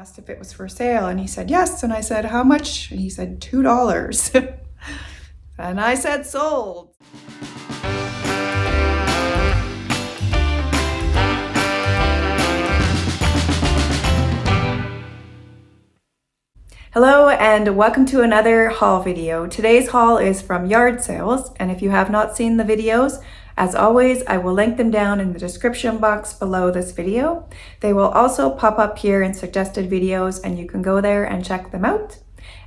asked if it was for sale, and he said yes, and I said how much, and he said $2. And I said sold. Hello and welcome to another haul video. Today's haul is from Yard Sales, and if you have not seen the videos, as always, I will link them down in the description box below this video. They will also pop up here in suggested videos and you can go there and check them out.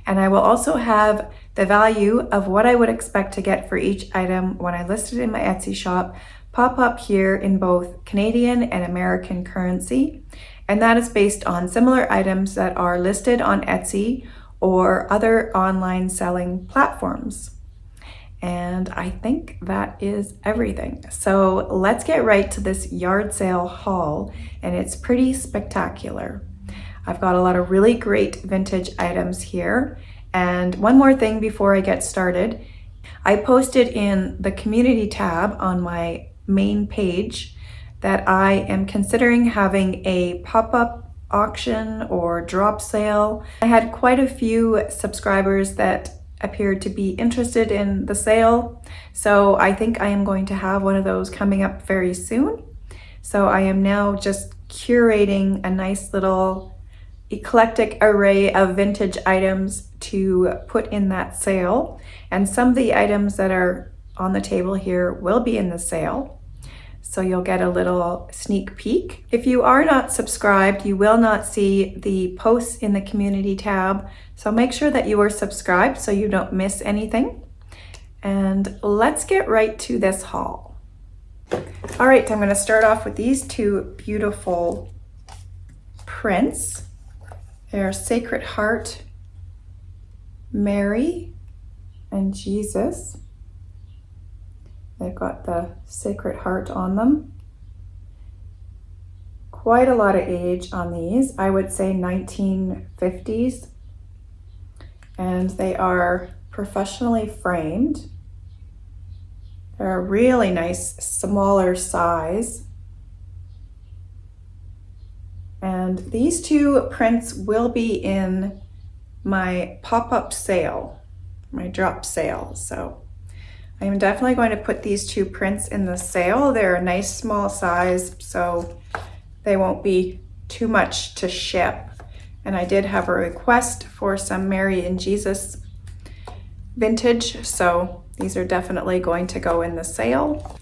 And I will also have the value of what I would expect to get for each item when I list it in my Etsy shop pop up here in both Canadian and American currency. And that is based on similar items that are listed on Etsy or other online selling platforms. And I think that is everything. So let's get right to this yard sale haul, and it's pretty spectacular. I've got a lot of really great vintage items here. And one more thing before I get started, I posted in the community tab on my main page that I am considering having a pop-up auction or drop sale. I had quite a few subscribers that appeared to be interested in the sale, so I think I am going to have one of those coming up very soon. So I am now just curating a nice little eclectic array of vintage items to put in that sale, and some of the items that are on the table here will be in the sale. So you'll get a little sneak peek. If you are not subscribed, you will not see the posts in the community tab. So make sure that you are subscribed so you don't miss anything. And let's get right to this haul. All right, I'm going to start off with these two beautiful prints. They're Sacred Heart, Mary, and Jesus. They've got the Sacred Heart on them. Quite a lot of age on these. I would say 1950s. And they are professionally framed. They're a really nice smaller size. And these two prints will be in my pop-up sale, my drop sale. So I am definitely going to put these two prints in the sale. They're a nice small size, so they won't be too much to ship. And I did have a request for some Mary and Jesus vintage, so these are definitely going to go in the sale.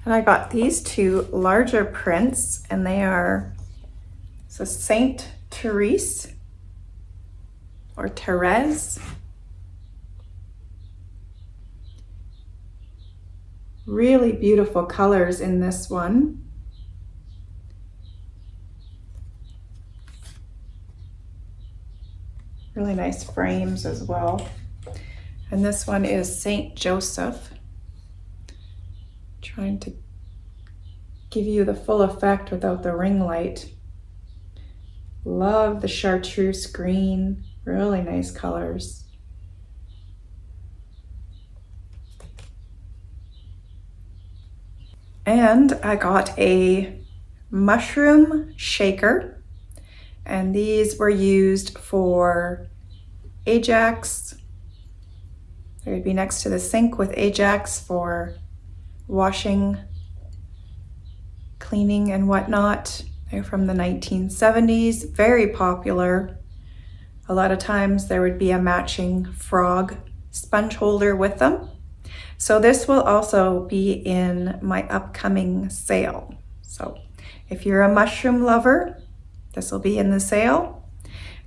And I got these two larger prints, and they are Saint Therese or Therese. Really beautiful colors in this one. Really nice frames as well. And this one is Saint Joseph. Trying to give you the full effect without the ring light. Love the chartreuse green, really nice colors. And I got a mushroom shaker, and these were used for Ajax. They would be next to the sink with Ajax for washing, cleaning, and whatnot. They're from the 1970s, very popular. A lot of times there would be a matching frog sponge holder with them. So this will also be in my upcoming sale. So if you're a mushroom lover, this will be in the sale.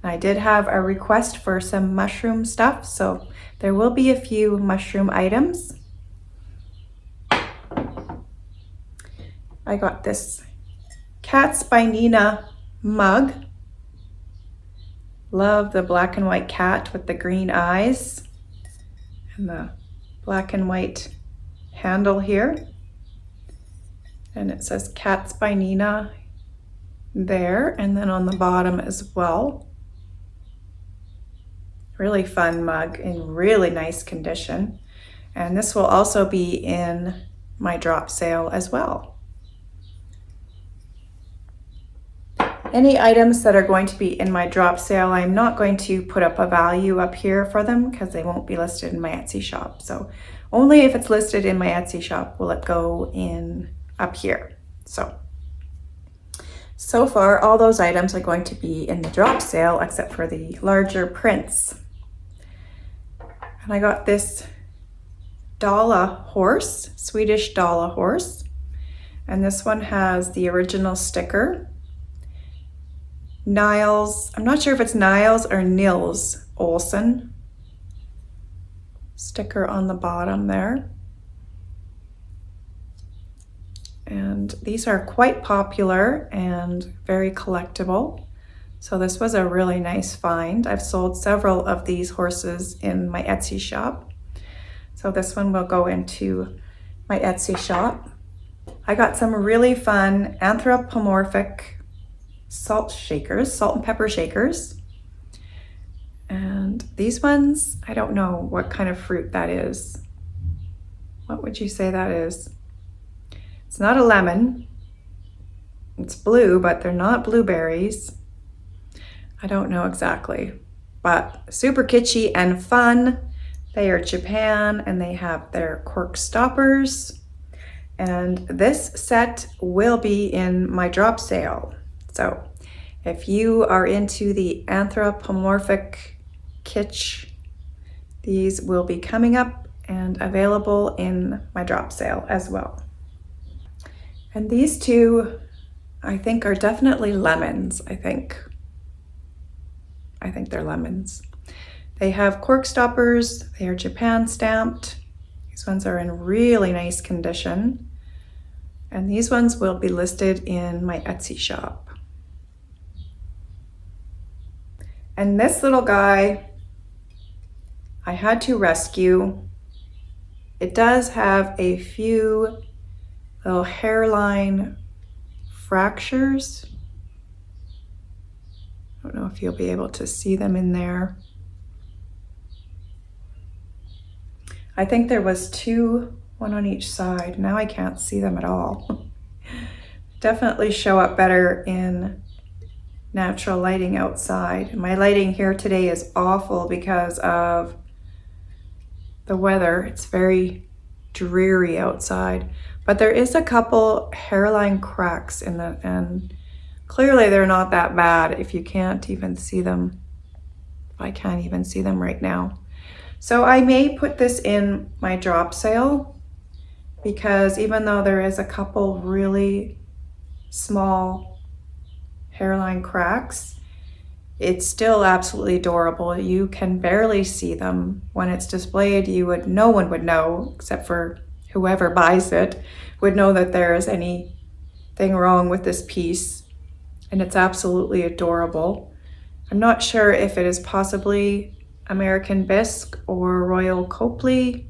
And I did have a request for some mushroom stuff, so there will be a few mushroom items. I got this Cats by Nina mug. Love the black and white cat with the green eyes and the black and white handle here. And it says Cats by Nina there, and then on the bottom as well. Really fun mug in really nice condition. And this will also be in my drop sale as well. Any items that are going to be in my drop sale, I'm not going to put up a value up here for them because they won't be listed in my Etsy shop. So only if it's listed in my Etsy shop will it go in up here. So far, all those items are going to be in the drop sale except for the larger prints. And I got this Dala horse, Swedish Dala horse. And this one has the original sticker. Niles, I'm not sure if it's Niles or Nils Olsen sticker on the bottom there. And these are quite popular and very collectible. So this was a really nice find. I've sold several of these horses in my Etsy shop. So this one will go into my Etsy shop. I got some really fun anthropomorphic salt shakers, salt and pepper shakers. And these ones, I don't know what kind of fruit that is. What would you say that is? It's not a lemon. It's blue, but they're not blueberries. I don't know exactly, but super kitschy and fun. They are Japan and they have their cork stoppers. And this set will be in my drop sale. So if you are into the anthropomorphic kitsch, these will be coming up and available in my drop sale as well. And these two, I think, are definitely lemons, I think they're lemons. They have cork stoppers, they are Japan stamped. These ones are in really nice condition. And these ones will be listed in my Etsy shop. And this little guy, I had to rescue. It does have a few little hairline fractures. I don't know if you'll be able to see them in there. I think there was two, one on each side. Now I can't see them at all. Definitely show up better in natural lighting outside. My lighting here today is awful because of the weather. It's very dreary outside, but there is a couple hairline cracks in the, and clearly they're not that bad if you can't even see them. I can't even see them right now. So I may put this in my drop sale because even though there is a couple really small hairline cracks, it's still absolutely adorable. You can barely see them when it's displayed. No one would know, except for whoever buys it, would know that there is anything wrong with this piece. And it's absolutely adorable. I'm not sure if it is possibly American bisque or Royal Copley.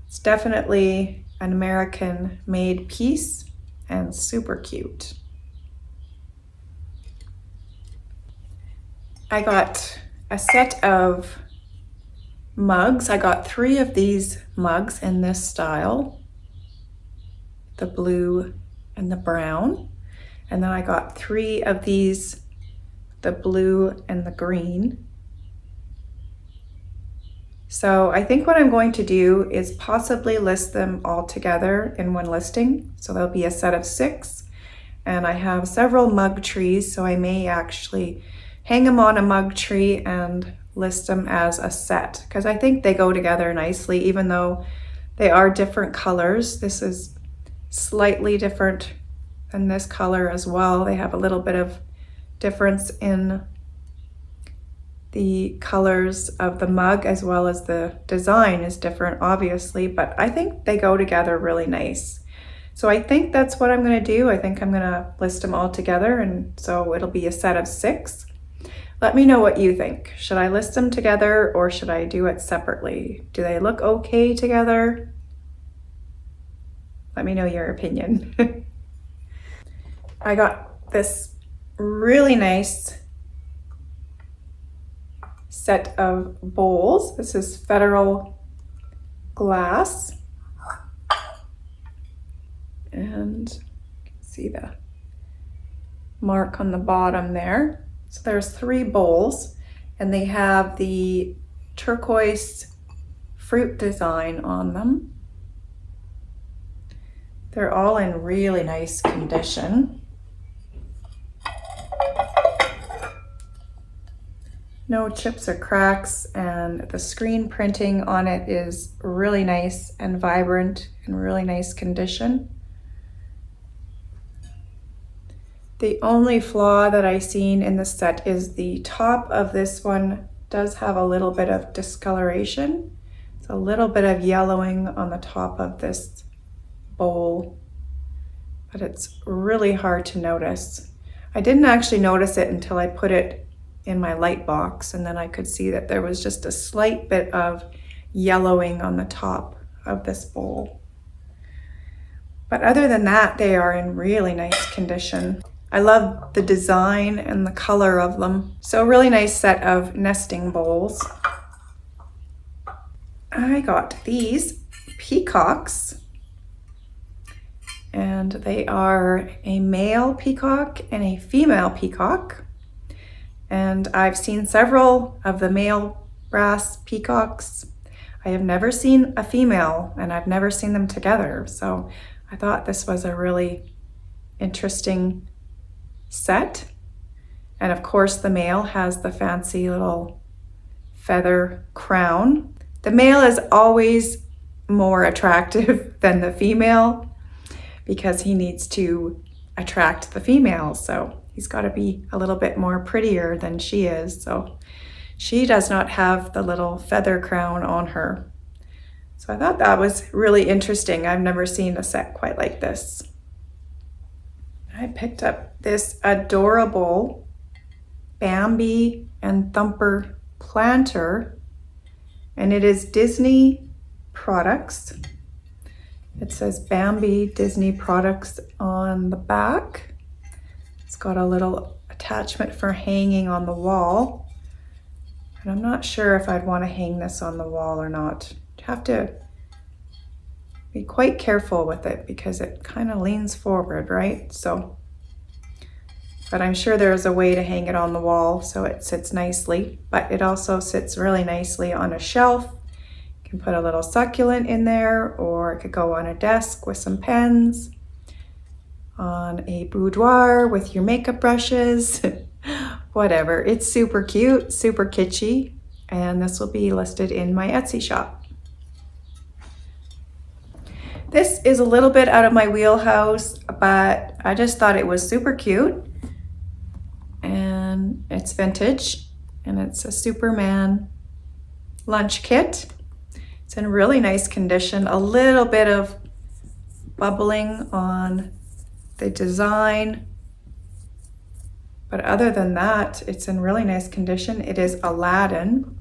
It's definitely an American made piece and super cute. I got a set of mugs. I got 3 of these mugs in this style, the blue and the brown. And then I got 3 of these, the blue and the green. So I think what I'm going to do is possibly list them all together in one listing. So there'll be a set of 6, and I have several mug trees, so I may actually hang them on a mug tree and list them as a set, because I think they go together nicely, even though they are different colors. This is slightly different than this color as well. They have a little bit of difference in the colors of the mug, as well as the design is different, obviously, but I think they go together really nice. So I think that's what I'm going to do. I think I'm going to list them all together, and so it'll be a set of 6. Let me know what you think. Should I list them together or should I do it separately? Do they look okay together? Let me know your opinion. I got this really nice set of bowls. This is Federal glass. And you can see the mark on the bottom there. So there's 3 bowls, and they have the turquoise fruit design on them. They're all in really nice condition. No chips or cracks, and the screen printing on it is really nice and vibrant and really nice condition. The only flaw that I've seen in the set is the top of this one does have a little bit of discoloration. It's a little bit of yellowing on the top of this bowl, but it's really hard to notice. I didn't actually notice it until I put it in my light box, and then I could see that there was just a slight bit of yellowing on the top of this bowl. But other than that, they are in really nice condition. I love the design and the color of them. So a really nice set of nesting bowls. I got these peacocks, and they are a male peacock and a female peacock. And I've seen several of the male brass peacocks. I have never seen a female, and I've never seen them together. So I thought this was a really interesting set. And of course, the male has the fancy little feather crown. The male is always more attractive than the female because he needs to attract the female. So he's got to be a little bit more prettier than she is. So she does not have the little feather crown on her. So I thought that was really interesting. I've never seen a set quite like this. I picked up this adorable Bambi and Thumper planter, and it is Disney products. It says Bambi Disney products on the back. It's got a little attachment for hanging on the wall. And I'm not sure if I'd want to hang this on the wall or not. You have to be quite careful with it because it kind of leans forward, right? So, but I'm sure there's a way to hang it on the wall so it sits nicely, but it also sits really nicely on a shelf. You can put a little succulent in there, or it could go on a desk with some pens, on a boudoir with your makeup brushes, whatever. It's super cute, super kitschy, and this will be listed in my Etsy shop. This is a little bit out of my wheelhouse, but I just thought it was super cute, and it's vintage, and it's a Superman lunch kit. It's in really nice condition, a little bit of bubbling on the design, but other than that, it's in really nice condition. It is Aladdin,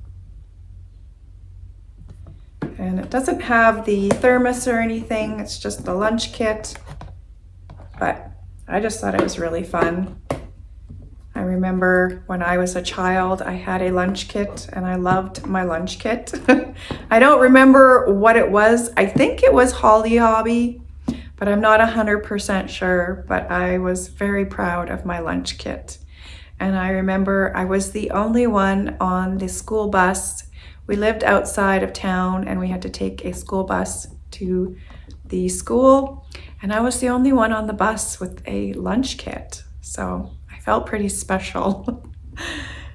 and it doesn't have the thermos or anything. It's just the lunch kit, but I just thought it was really fun. I remember when I was a child, I had a lunch kit, and I loved my lunch kit. I don't remember what it was. I think it was Holly Hobby, but I'm not 100% sure, but I was very proud of my lunch kit. And I remember I was the only one on the school bus. We lived outside of town, and we had to take a school bus to the school, and I was the only one on the bus with a lunch kit. So I felt pretty special.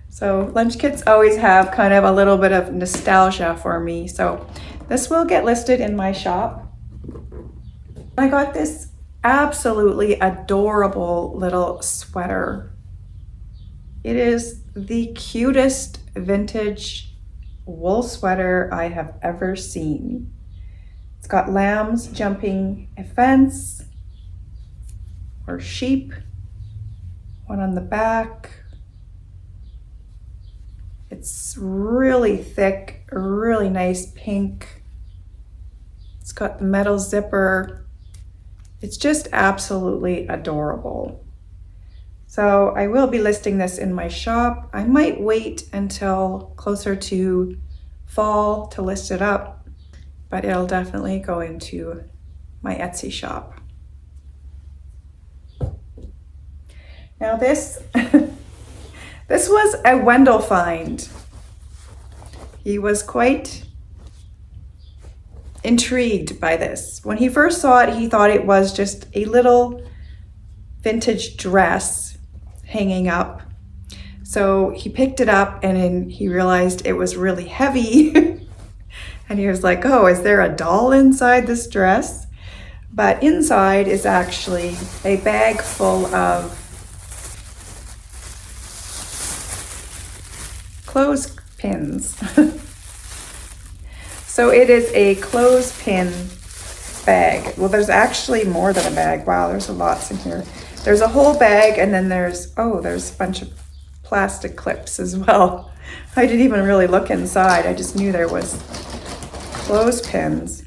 So lunch kits always have kind of a little bit of nostalgia for me. So this will get listed in my shop. I got this absolutely adorable little sweater. It is the cutest vintage wool sweater I have ever seen. It's got lambs jumping a fence, or sheep, one on the back. It's really thick, really nice pink. It's got the metal zipper. It's just absolutely adorable. So I will be listing this in my shop. I might wait until closer to fall to list it up, but it'll definitely go into my Etsy shop. Now this, this was a Wendell find. He was quite intrigued by this. When he first saw it, he thought it was just a little vintage dress hanging up. So he picked it up and then he realized it was really heavy. And he was like, oh, is there a doll inside this dress? But inside is actually a bag full of clothespins. So it is a clothespin bag. Well, there's actually more than a bag. Wow, there's lots in here. There's a whole bag, and then there's a bunch of plastic clips as well. I didn't even really look inside. I just knew there was clothespins.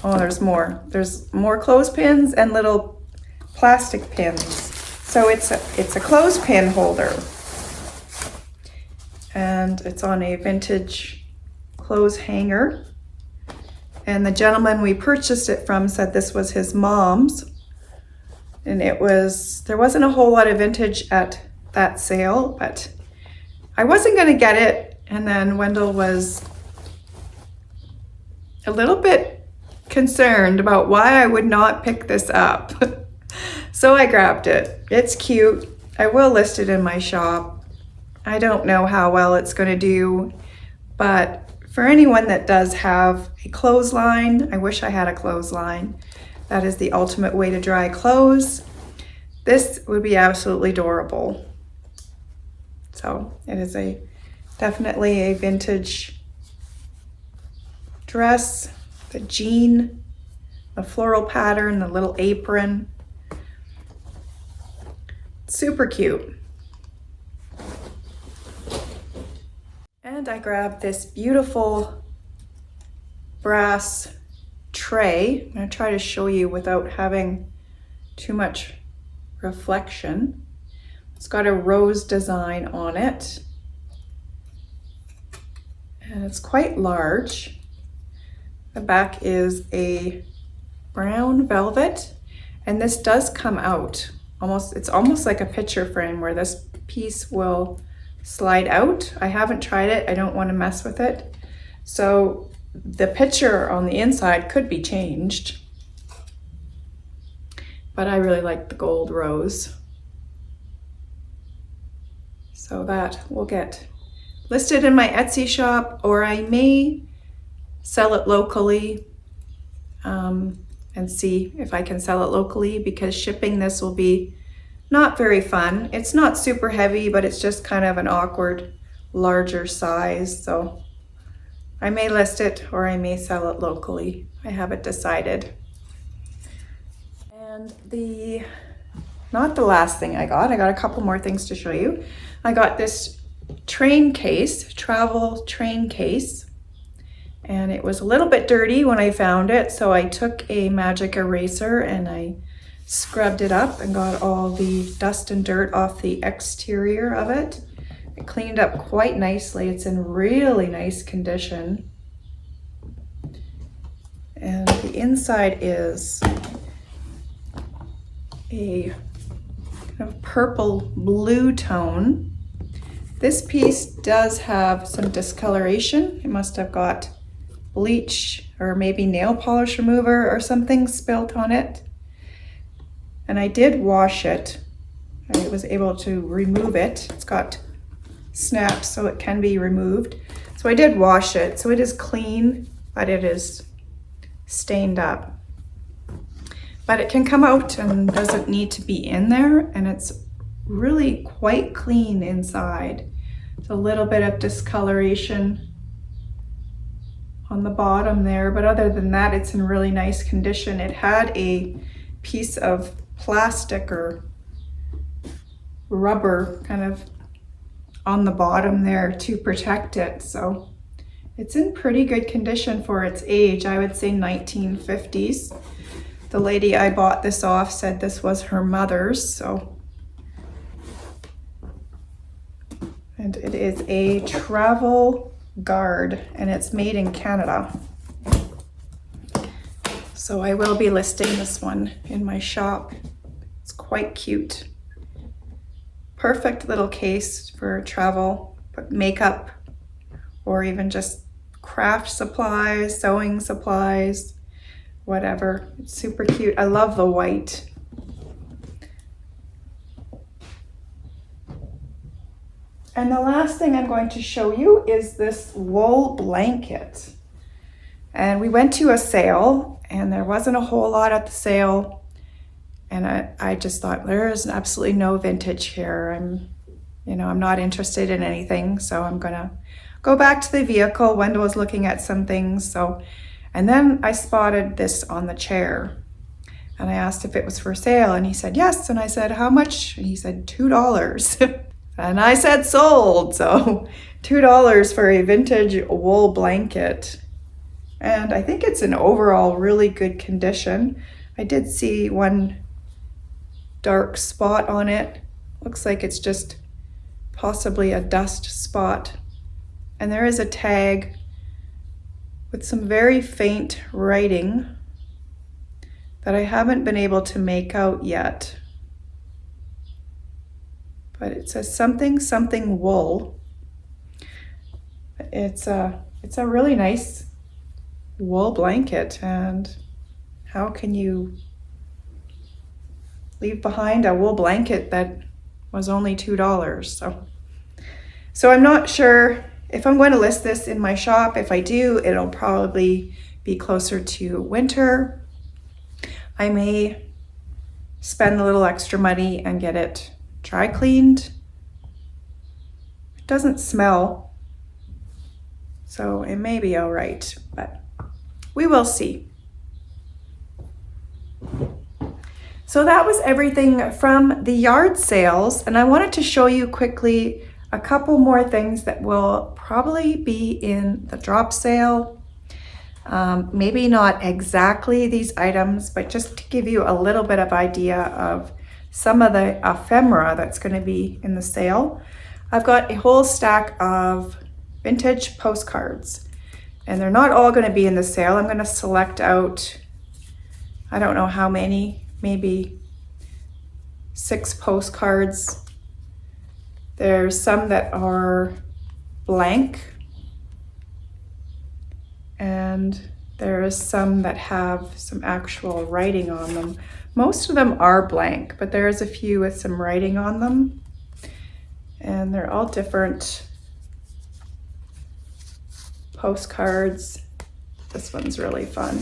Oh, there's more. There's more clothespins and little plastic pins. So it's a clothespin holder. And it's on a vintage clothes hanger. And the gentleman we purchased it from said this was his mom's. And there wasn't a whole lot of vintage at that sale, but I wasn't gonna get it. And then Wendell was a little bit concerned about why I would not pick this up. So I grabbed it. It's cute. I will list it in my shop. I don't know how well it's gonna do, but for anyone that does have a clothesline, I wish I had a clothesline. That is the ultimate way to dry clothes. This would be absolutely adorable. So it is definitely a vintage dress, the jean, the floral pattern, the little apron. Super cute. And I grabbed this beautiful brass tray. I'm going to try to show you without having too much reflection. It's got a rose design on it. And it's quite large. The back is a brown velvet. And this does come out. It's almost like a picture frame where this piece will slide out. I haven't tried it. I don't want to mess with it. So the picture on the inside could be changed. But I really like the gold rose. So that will get listed in my Etsy shop, or I may sell it locally and see if I can sell it locally, because shipping this will be not very fun. It's not super heavy, but it's just kind of an awkward, larger size. So I may list it or I may sell it locally. I haven't decided. And not the last thing I got a couple more things to show you. I got this travel train case. And it was a little bit dirty when I found it. So I took a magic eraser and I scrubbed it up and got all the dust and dirt off the exterior of it. It cleaned up quite nicely. It's in really nice condition. And the inside is a kind of purple blue tone. This piece does have some discoloration. It must have got bleach or maybe nail polish remover or something spilt on it. And I did wash it. I was able to remove it. It's got snaps so it can be removed. So I did wash it. So it is clean, but it is stained up. But it can come out and doesn't need to be in there. And it's really quite clean inside. It's a little bit of discoloration on the bottom there, but other than that, it's in really nice condition. It had a piece of plastic or rubber kind of on the bottom there to protect it. So it's in pretty good condition for its age. I would say 1950s. The lady I bought this off said this was her mother's. And it is a travel guard and it's made in Canada. So I will be listing this one in my shop. It's quite cute. perfect little case for travel, makeup, or even just craft supplies, sewing supplies, whatever. It's super cute. I love the white. And the last thing I'm going to show you is this wool blanket. And we went to a sale and there wasn't a whole lot at the sale. And I just thought there is absolutely no vintage here. I'm not interested in anything. So I'm gonna go back to the vehicle. Wendell was looking at some things. And then I spotted this on the chair and I asked if it was for sale and he said, yes. And I said, how much? And he said, $2. And I said sold. So $2 for a vintage wool blanket. And I think it's in overall really good condition. I did see one dark spot on it. Looks like it's just possibly a dust spot. And there is a tag with some very faint writing that I haven't been able to make out yet. But it says something wool. It's a really nice wool blanket, and how can you leave behind a wool blanket that was only $2? So I'm not sure if I'm going to list this in my shop. If I do, it'll probably be closer to winter. I may spend a little extra money and get it dry cleaned. It doesn't smell, so it may be all right, but we will see. So that was everything from the yard sales, and I wanted to show you quickly a couple more things that will probably be in the drop sale. Maybe not exactly these items, but just to give you a little bit of idea of some of the ephemera that's going to be in the sale. I've got a whole stack of vintage postcards, and they're not all going to be in the sale. I'm going to select out, I don't know how many, maybe 6 postcards. There's some that are blank, and there's some that have some actual writing on them. Most of them are blank, but there's a few with some writing on them, and they're all different postcards. This one's really fun.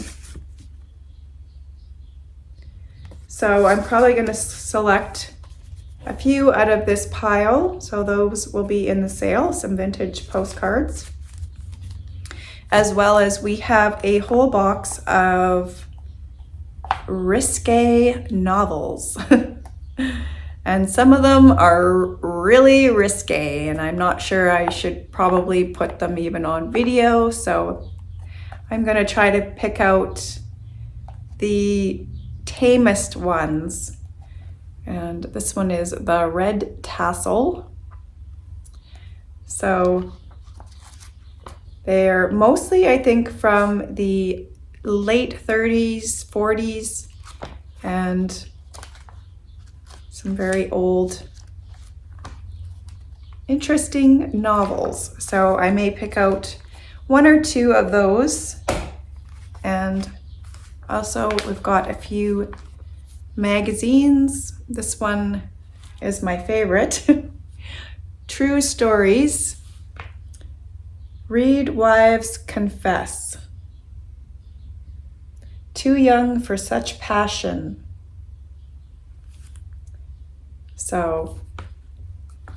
So I'm probably going to select a few out of this pile, so those will be in the sale, some vintage postcards. As well as we have a whole box of risque novels. And some of them are really risque, and I'm not sure I should probably put them even on video, so I'm gonna try to pick out the tamest ones. And this one is The Red Tassel. So they're mostly, I think, from the late 30s, 40s, and some very old, interesting novels. So I may pick out 1 or 2 of those. And also we've got a few magazines. This one is my favorite. True Stories. Read Wives Confess. Too Young for Such Passion. So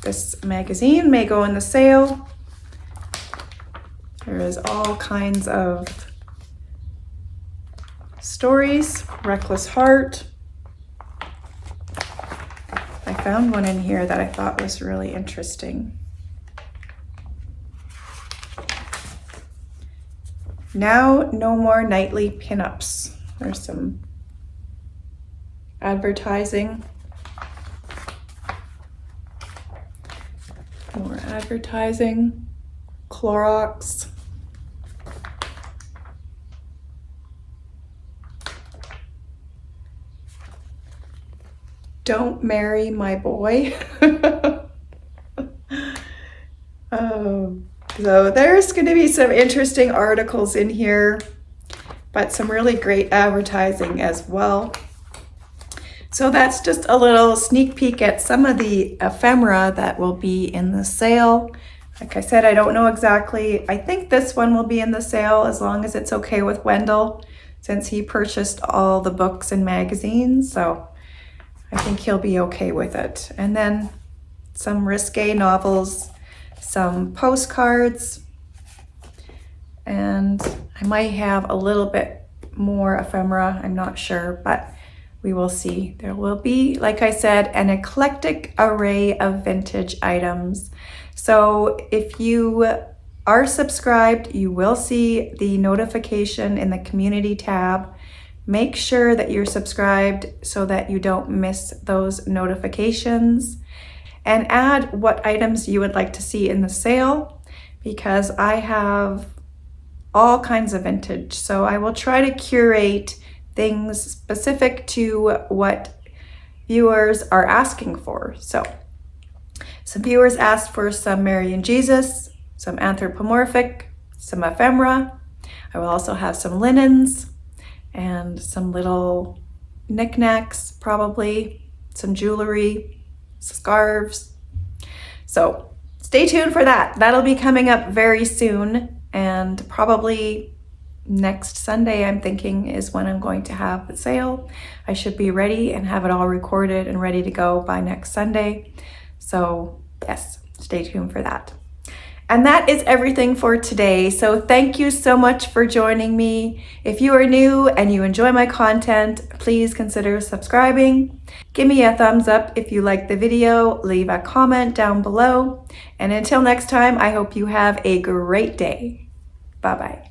this magazine may go in the sale. There is all kinds of stories. Reckless Heart. I found one in here that I thought was really interesting. Now No More Nightly Pinups. There's some advertising. More advertising. Clorox. Don't marry my boy. So there's going to be some interesting articles in here, but some really great advertising as well. So that's just a little sneak peek at some of the ephemera that will be in the sale. Like I said, I don't know exactly. I think this one will be in the sale as long as it's okay with Wendell, since he purchased all the books and magazines. So I think he'll be okay with it. And then some risque novels, some postcards, and I might have a little bit more ephemera, I'm not sure, but we will see. There will be, like I said, an eclectic array of vintage items. So if you are subscribed, you will see the notification in the community tab. Make sure that you're subscribed so that you don't miss those notifications, and add what items you would like to see in the sale, because I have all kinds of vintage. So I will try to curate things specific to what viewers are asking for. So some viewers asked for some Mary and Jesus, some anthropomorphic, some ephemera. I will also have some linens and some little knickknacks, probably some jewelry, scarves. So stay tuned for that. That'll be coming up very soon, and probably next Sunday, I'm thinking, is when I'm going to have the sale. I should be ready and have it all recorded and ready to go by next Sunday. So yes, stay tuned for that. And that is everything for today. So thank you so much for joining me. If you are new and you enjoy my content, please consider subscribing. Give me a thumbs up if you like the video, leave a comment down below. And until next time, I hope you have a great day. Bye-bye.